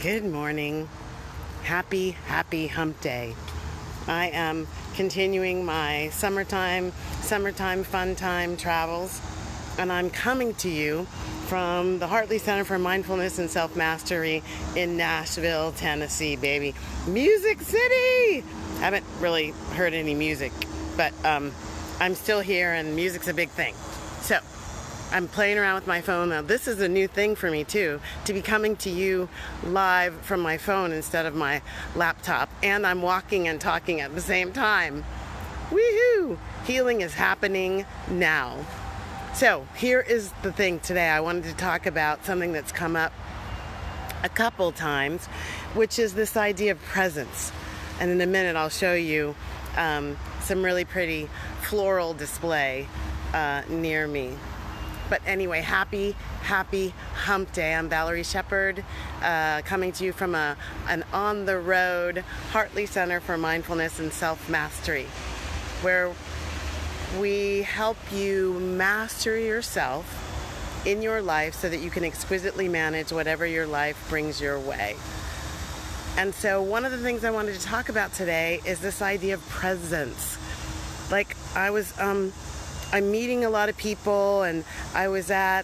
Good morning. Happy Hump Day. I am continuing my summertime fun time travels, and I'm coming to you from the Hartley Center for Mindfulness and Self-Mastery in Nashville, Tennessee, baby. Music City! Haven't really heard any music, but I'm still here, and music's a big thing. So, I'm playing around with my phone now. This is a new thing for me too, to be coming to you live from my phone instead of my laptop. And I'm walking and talking at the same time. Woohoo! Healing is happening now. So here is the thing today. I wanted to talk about something that's come up a couple times, which is this idea of presence. And in a minute I'll show you some really pretty floral display near me. But anyway, happy Hump Day. I'm Valerie Shepard, coming to you from an on-the-road Hartley Center for Mindfulness and Self-Mastery, where we help you master yourself in your life so that you can exquisitely manage whatever your life brings your way. And so one of the things I wanted to talk about today is this idea of presence. Like I'm meeting a lot of people, and I was at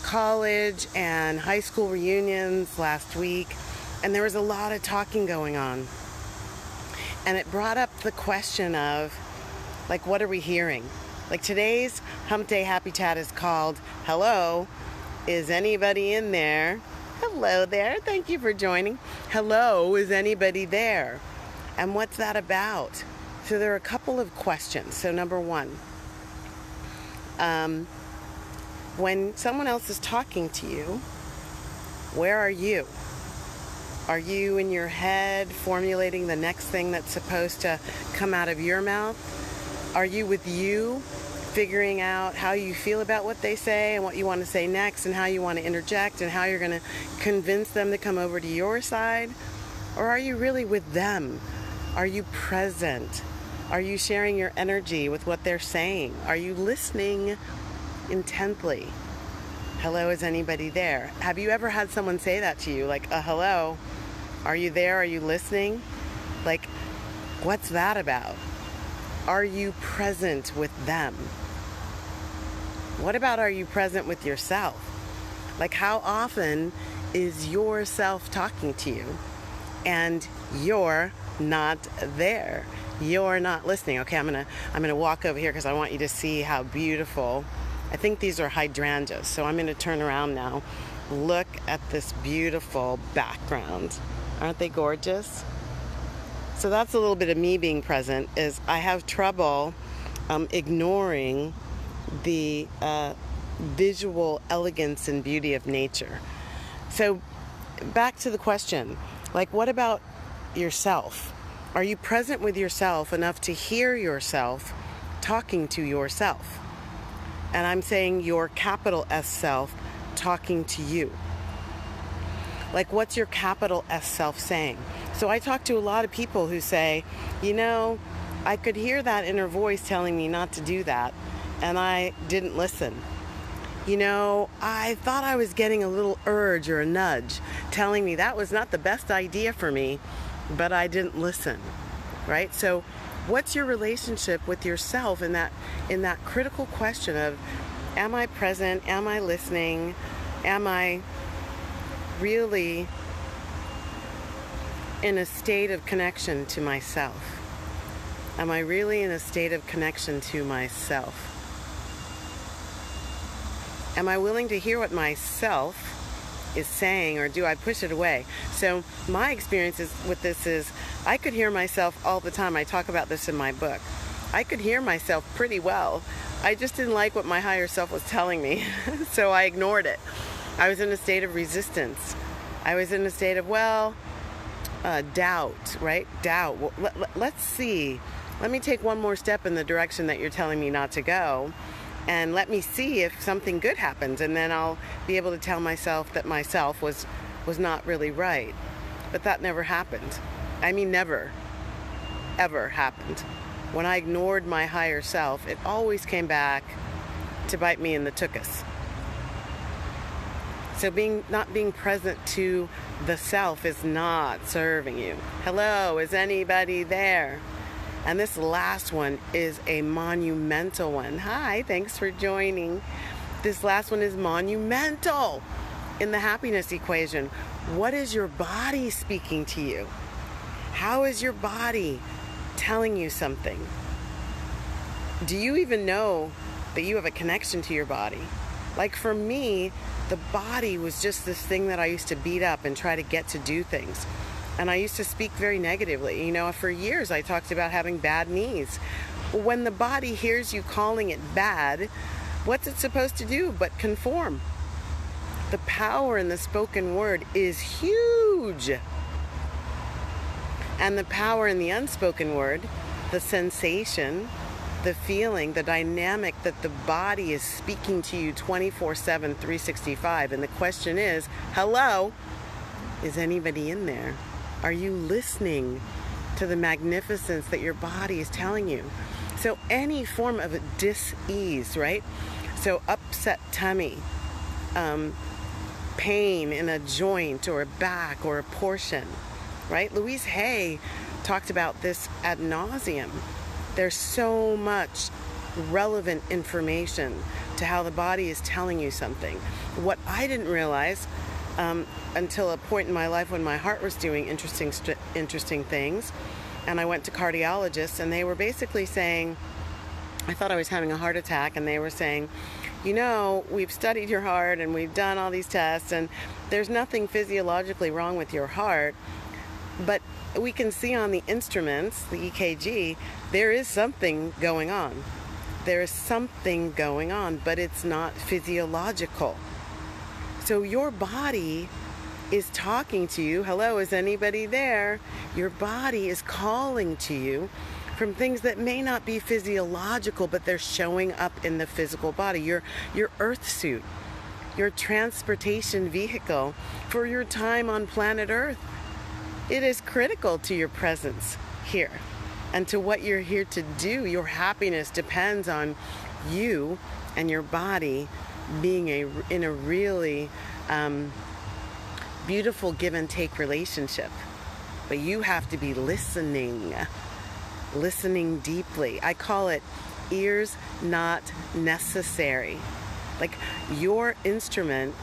college and high school reunions last week, and there was a lot of talking going on. And it brought up the question of, like, what are we hearing? Like, today's Hump Day Happy Chat is called, Hello, is anybody in there? Hello there, thank you for joining. Hello, is anybody there? And what's that about? So there are a couple of questions. So number one, when someone else is talking to you, where are you? Are you in your head formulating the next thing that's supposed to come out of your mouth? Are you with you, figuring out how you feel about what they say and what you want to say next and how you want to interject and how you're going to convince them to come over to your side? Or are you really with them? Are you present? Are you sharing your energy with what they're saying? Are you listening intently? Hello, is anybody there? Have you ever had someone say that to you? Like, hello, are you there? Are you listening? Like, what's that about? Are you present with them? What about, are you present with yourself? Like, how often is yourself talking to you and you're not there? You're not listening. Okay, I'm gonna walk over here because I want you to see how beautiful. I think these are hydrangeas, so I'm gonna turn around now. Look at this beautiful background. Aren't they gorgeous? So that's a little bit of me being present. Is I have trouble ignoring the visual elegance and beauty of nature. So back to the question, like, what about yourself? Are you present with yourself enough to hear yourself talking to yourself? And I'm saying your capital S self talking to you. Like, what's your capital S self saying? So I talk to a lot of people who say, you know, I could hear that inner voice telling me not to do that, and I didn't listen. You know, I thought I was getting a little urge or a nudge telling me that was not the best idea for me, but I didn't listen, right? So what's your relationship with yourself in that critical question of, am I present? Am I listening? Am I really in a state of connection to myself? Am I really in a state of connection to myself? Am I willing to hear what myself is saying, or do I push it away? So my experiences with this is, I could hear myself all the time. I talk about this in my book. I could hear myself pretty well. I just didn't like what my higher self was telling me, so I ignored it. I was in a state of resistance. I was in a state of, doubt, right? Doubt. Well, let's see. Let me take one more step in the direction that you're telling me not to go, and let me see if something good happens, and then I'll be able to tell myself that myself was not really right. But that never happened. I mean, never, ever happened. When I ignored my higher self, it always came back to bite me in the tuchus. So not being present to the self is not serving you. Hello, is anybody there? And this last one is a monumental one. Hi, thanks for joining. This last one is monumental in the happiness equation. What is your body speaking to you? How is your body telling you something? Do you even know that you have a connection to your body? Like for me, the body was just this thing that I used to beat up and try to get to do things. And I used to speak very negatively. For years I talked about having bad knees. When the body hears you calling it bad, what's it supposed to do but conform? The power in the spoken word is huge. And the power in the unspoken word, the sensation, the feeling, the dynamic that the body is speaking to you 24/7, 365. And the question is, hello, is anybody in there? Are you listening to the magnificence that your body is telling you? So any form of dis-ease, right? So upset tummy, pain in a joint or a back or a portion, right? Louise Hay talked about this ad nauseum. There's so much relevant information to how the body is telling you something. What I didn't realize until a point in my life when my heart was doing interesting things, and I went to cardiologists, and they were basically saying, I thought I was having a heart attack, and they were saying, we've studied your heart and we've done all these tests, and there's nothing physiologically wrong with your heart, but we can see on the instruments, the EKG, there is something going on. There is something going on, but it's not physiological. So your body is talking to you. Hello, is anybody there? Your body is calling to you from things that may not be physiological, but they're showing up in the physical body. Your earth suit, your transportation vehicle for your time on planet Earth. It is critical to your presence here and to what you're here to do. Your happiness depends on you and your body being in a really beautiful give and take relationship. But you have to be listening deeply. I call it ears not necessary. Like your instrument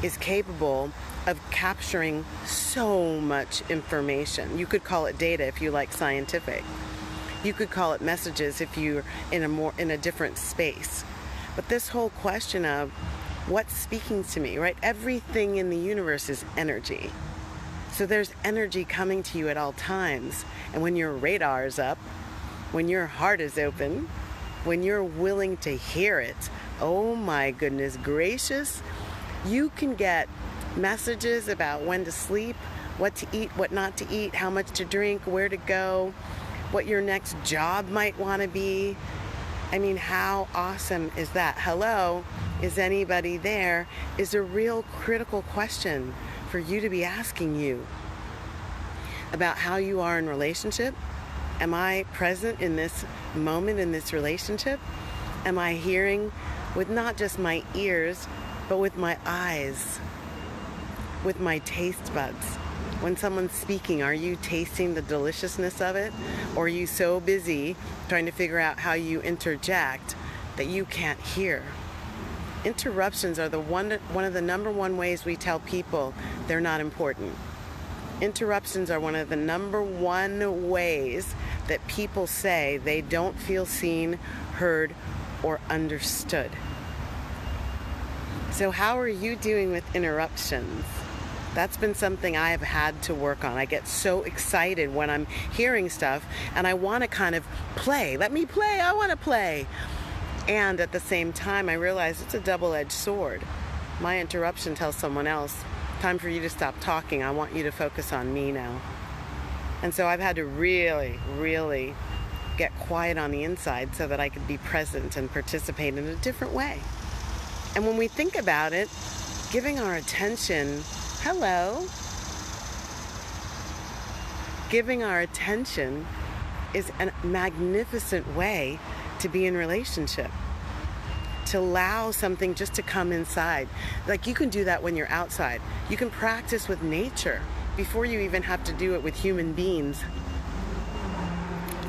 is capable of capturing so much information. You could call it data if you like scientific. You could call it messages if you're in a different space. But this whole question of what's speaking to me, right? Everything in the universe is energy. So there's energy coming to you at all times. And when your radar is up, when your heart is open, when you're willing to hear it, oh my goodness gracious, you can get messages about when to sleep, what to eat, what not to eat, how much to drink, where to go, what your next job might want to be. I mean, how awesome is that? Hello, is anybody there? Is a real critical question for you to be asking you about how you are in relationship. Am I present in this moment, in this relationship? Am I hearing with not just my ears, but with my eyes, with my taste buds? When someone's speaking, are you tasting the deliciousness of it? Or are you so busy trying to figure out how you interject that you can't hear? Interruptions are one of the number one ways we tell people they're not important. Interruptions are one of the number one ways that people say they don't feel seen, heard, or understood. So how are you doing with interruptions? That's been something I have had to work on. I get so excited when I'm hearing stuff and I want to kind of play. Let me play. I want to play. And at the same time, I realize it's a double-edged sword. My interruption tells someone else, time for you to stop talking. I want you to focus on me now. And so I've had to really, really get quiet on the inside so that I could be present and participate in a different way. And when we think about it, giving our attention, giving our attention is a magnificent way to be in relationship. to allow something just to come inside. Like, you can do that when you're outside. You can practice with nature before you even have to do it with human beings.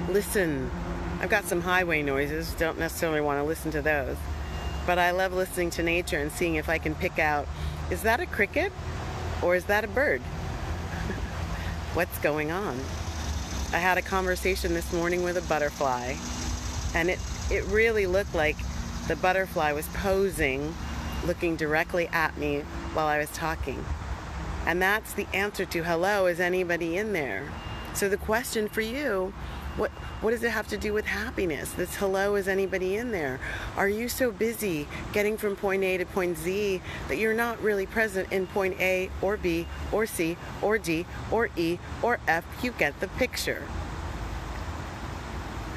Listen. I've got some highway noises, don't necessarily want to listen to those. But I love listening to nature and seeing if I can pick out, is that a cricket or is that a bird? What's going on? I had a conversation this morning with a butterfly, and it really looked like the butterfly was posing, looking directly at me while I was talking. And that's the answer to hello, is anybody in there? So the question for you, what does it have to do with happiness? This hello, is anybody in there? Are you so busy getting from point A to point Z that you're not really present in point A or B or C or D or E or F? You get the picture.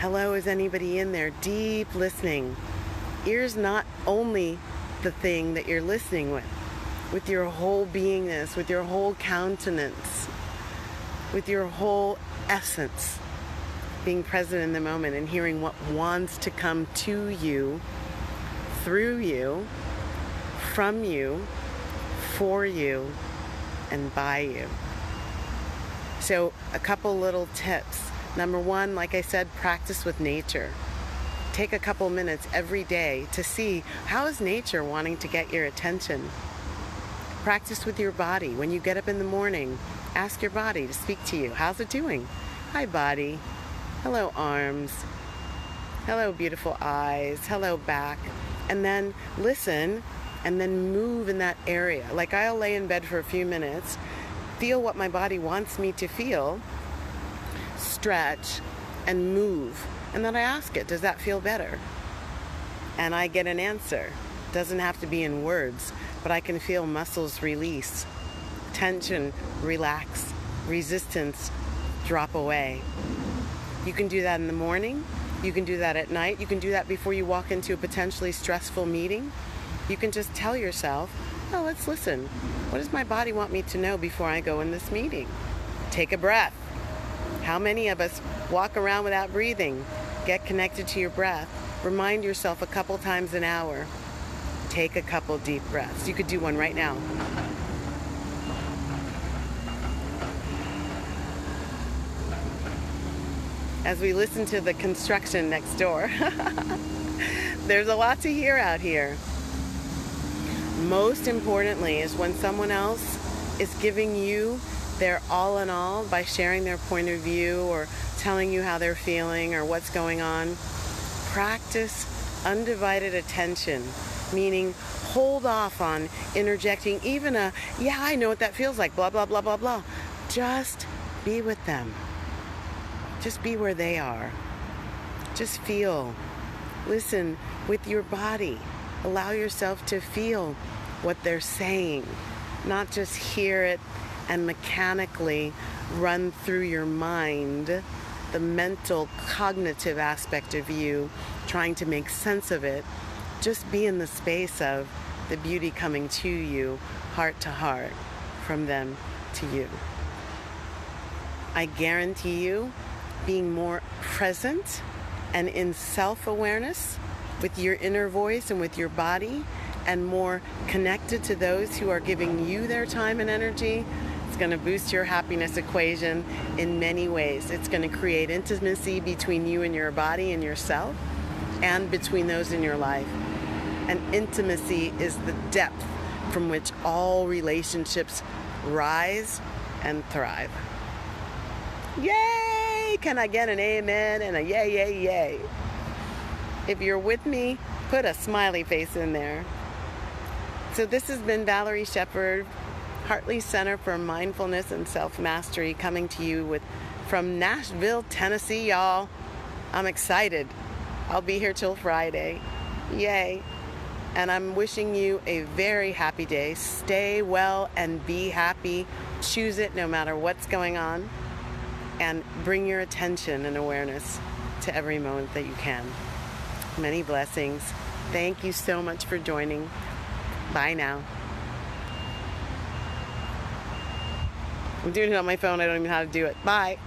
Hello, is anybody in there? Deep listening. Ear's not only the thing that you're listening with your whole beingness, with your whole countenance, with your whole essence. Being present in the moment and hearing what wants to come to you, through you, from you, for you, and by you. So a couple little tips. Number one, like I said, practice with nature. Take a couple minutes every day to see, how is nature wanting to get your attention? Practice with your body. When you get up in the morning, ask your body to speak to you. How's it doing? Hi, body. Hello, arms. Hello, beautiful eyes. Hello, back. And then listen, and then move in that area. Like, I'll lay in bed for a few minutes, feel what my body wants me to feel, stretch, and move. And then I ask it, does that feel better? And I get an answer. Doesn't have to be in words, but I can feel muscles release, tension relax, resistance drop away. You can do that in the morning. You can do that at night. You can do that before you walk into a potentially stressful meeting. You can just tell yourself, oh, let's listen. What does my body want me to know before I go in this meeting? Take a breath. How many of us walk around without breathing? Get connected to your breath. Remind yourself a couple times an hour. Take a couple deep breaths. You could do one right now. As we listen to the construction next door. There's a lot to hear out here. Most importantly is when someone else is giving you their all in all by sharing their point of view or telling you how they're feeling or what's going on. Practice undivided attention, meaning hold off on interjecting even a, yeah, I know what that feels like, blah, blah, blah, blah, blah. Just be with them. Just be where they are. Just feel. Listen with your body. Allow yourself to feel what they're saying, not just hear it and mechanically run through your mind, the mental, cognitive aspect of you, trying to make sense of it. Just be in the space of the beauty coming to you, heart to heart, from them to you. I guarantee you, being more present and in self-awareness with your inner voice and with your body, and more connected to those who are giving you their time and energy, it's going to boost your happiness equation in many ways. It's going to create intimacy between you and your body and yourself, and between those in your life. And intimacy is the depth from which all relationships rise and thrive. Yay! Can I get an amen and a yay, yay, yay? If you're with me, put a smiley face in there. So this has been Valerie Shepard, Hartley Center for Mindfulness and Self-Mastery, coming to you from Nashville, Tennessee, y'all. I'm excited. I'll be here till Friday. Yay. And I'm wishing you a very happy day. Stay well and be happy. Choose it no matter what's going on. And bring your attention and awareness to every moment that you can. Many blessings. Thank you so much for joining. Bye now. I'm doing it on my phone. I don't even know how to do it. Bye.